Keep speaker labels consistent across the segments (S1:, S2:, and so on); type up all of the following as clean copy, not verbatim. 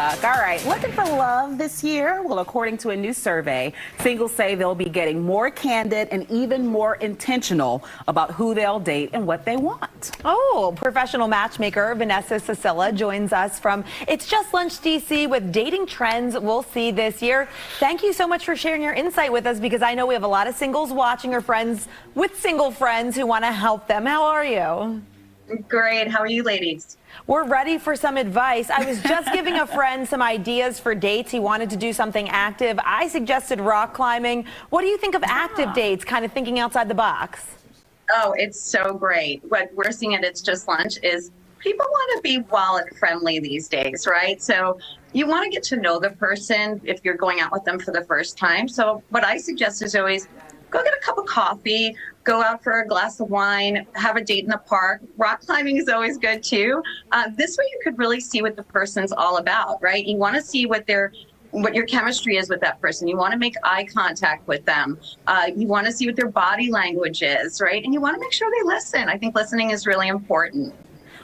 S1: luck. All right, looking for love this year? Well, according to a new survey, singles say they'll be getting more candid and even more intentional about who they'll date and what they want.
S2: Oh, professional matchmaker Vanessa Sescila joins us from It's Just Lunch DC with dating trends we'll see this year. Thank you so much for sharing your insight with us, because I know we have a lot of singles watching, or friends with single friends who want to help them. How are you?
S3: Great. How are you ladies?
S2: We're ready for some advice. I was just giving a friend some ideas for dates. He wanted to do something active. I suggested rock climbing. What do you think of active dates, kind of thinking outside the box?
S3: Oh, it's so great. What we're seeing at It's Just Lunch is people want to be wallet friendly these days, right? So you want to get to know the person if you're going out with them for the first time. So what I suggest is always go get a cup of coffee, go out for a glass of wine, have a date in the park. Rock climbing is always good too. This way you could really see what the person's all about, right? You want to see what your chemistry is with that person. You want to make eye contact with them. You want to see what their body language is, right? And you want to make sure they listen. I think listening is really important.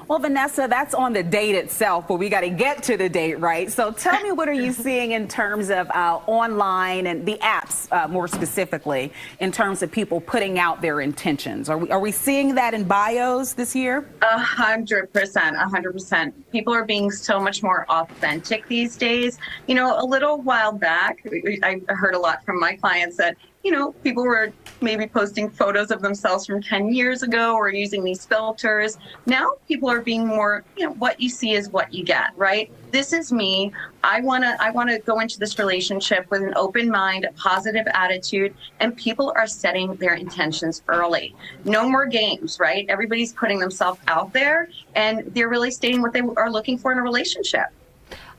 S1: Well, Vanessa, that's on the date itself, but we got to get to the date, right? So tell me, what are you seeing in terms of online and the apps, more specifically, in terms of people putting out their intentions? Are we seeing that in bios this year?
S3: 100%, 100%. People are being so much more authentic these days. You know, a little while back, I heard a lot from my clients that, you know, people were maybe posting photos of themselves from 10 years ago or using these filters. Now people are being more, you know, what you see is what you get, right? This is me. I want to go into this relationship with an open mind, a positive attitude, and people are setting their intentions early. No more games, right? Everybody's putting themselves out there, and they're really stating what they are looking for in a relationship.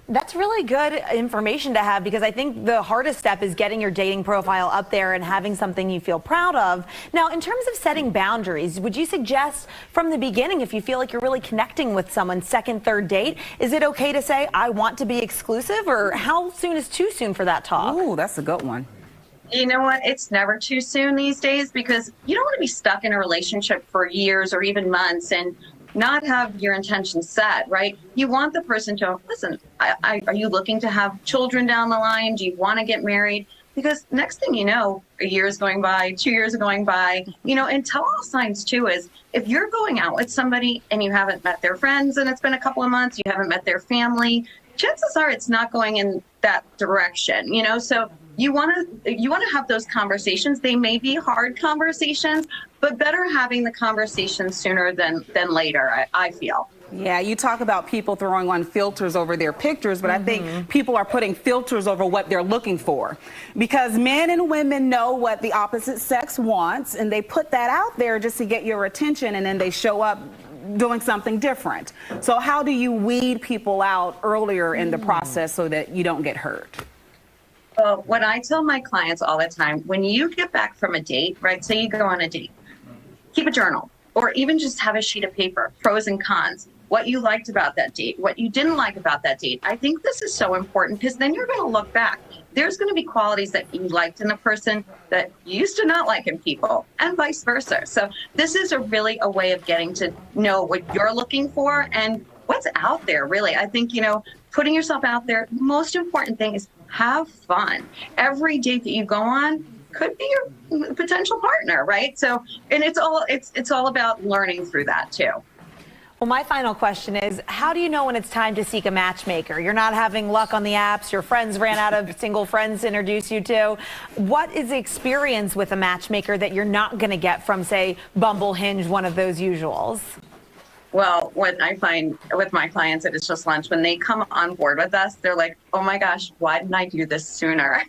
S2: That's really good information to have, because I think the hardest step is getting your dating profile up there and having something you feel proud of. Now, in terms of setting boundaries, would you suggest from the beginning, if you feel like you're really connecting with someone, second, third date, is it okay to say, I want to be exclusive, or how soon is too soon for that talk?
S1: Ooh, that's a good one.
S3: You know what? It's never too soon these days, because you don't want to be stuck in a relationship for years or even months and not have your intentions set, right? You want the person to, listen, are you looking to have children down the line? Do you want to get married? Because next thing you know, a year is going by, 2 years are going by, you know. And telltale signs too is if you're going out with somebody and you haven't met their friends and it's been a couple of months, you haven't met their family, chances are it's not going in that direction, you know. So you want to have those conversations. They may be hard conversations, but better having the conversation sooner than later, I feel.
S1: Yeah, you talk about people throwing on filters over their pictures, but I think people are putting filters over what they're looking for, because men and women know what the opposite sex wants, and they put that out there just to get your attention, and then they show up doing something different. So how do you weed people out earlier in the process so that you don't get hurt?
S3: Well, what I tell my clients all the time, when you get back from a date, right, say you go on a date, keep a journal, or even just have a sheet of paper, pros and cons, what you liked about that date, what you didn't like about that date. I think this is so important, because then you're going to look back. There's going to be qualities that you liked in a person that you used to not like in people, and vice versa. So this is a way of getting to know what you're looking for and what's out there, really. I think, you know, putting yourself out there, the most important thing is have fun. Every date that you go on could be your potential partner, right? So, and it's all about learning through that too.
S2: Well, my final question is, how do you know when it's time to seek a matchmaker? You're not having luck on the apps. Your friends ran out of single friends to introduce you to. What is the experience with a matchmaker that you're not going to get from, say, Bumble, Hinge, one of those usuals?
S3: Well, what I find with my clients at It's Just Lunch, when they come on board with us, they're like, oh my gosh, why didn't I do this sooner?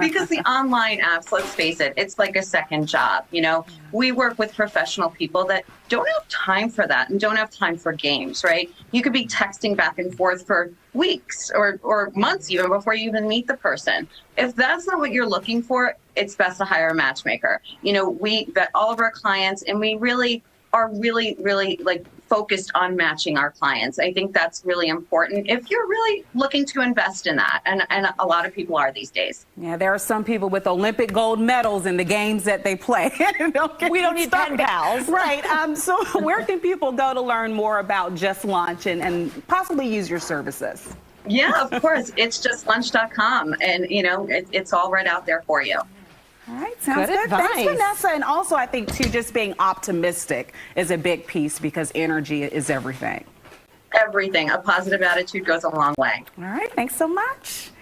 S3: Because the online apps, let's face it, it's like a second job. You know, we work with professional people that don't have time for that and don't have time for games, right? You could be texting back and forth for weeks or months even before you even meet the person. If that's not what you're looking for, it's best to hire a matchmaker. You know, we vet all of our clients, and we really are really like focused on matching our clients. I think that's really important if you're really looking to invest in that, and a lot of people are these days.
S1: Yeah, there are some people with Olympic gold medals in the games that they play.
S2: We don't need pen pals.
S1: Right. So where can people go to learn more about Just Lunch and possibly use your services?
S3: Yeah, of course. It's just lunch.com, and it's all right out there for you.
S1: All right, sounds
S2: Good
S1: good. Thanks,
S2: advice.
S1: Vanessa. And also, I think, too, just being optimistic is a big piece because energy is everything.
S3: Everything. A positive attitude goes a long way.
S1: All right, thanks so much.